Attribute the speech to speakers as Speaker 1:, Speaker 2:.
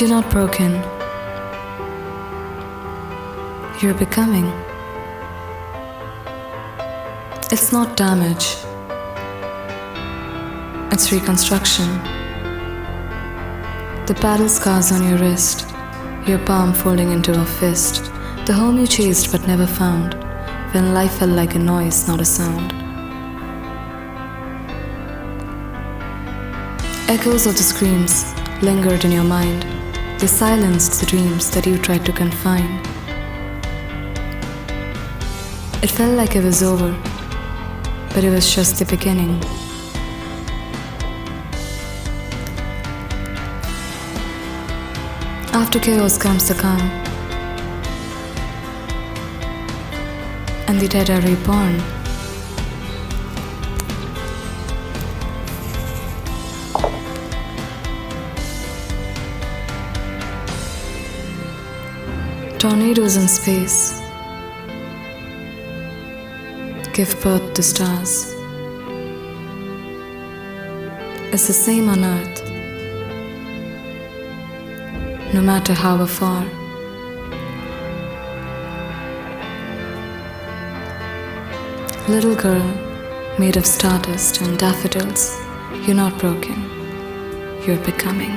Speaker 1: You're not broken. You're becoming. It's not damage. It's reconstruction. The battle scars on your wrist, your palm folding into a fist, the home you chased but never found, when life felt like a noise, not a sound. Echoes of the screams lingered in your mind. They silenced the dreams that you tried to confine. It felt like it was over, but it was just the beginning. After chaos comes the calm, and the dead are reborn. Tornadoes in space give birth to stars. It's the same on earth, no matter how afar. Little girl made of stardust and daffodils, you're not broken, you're becoming.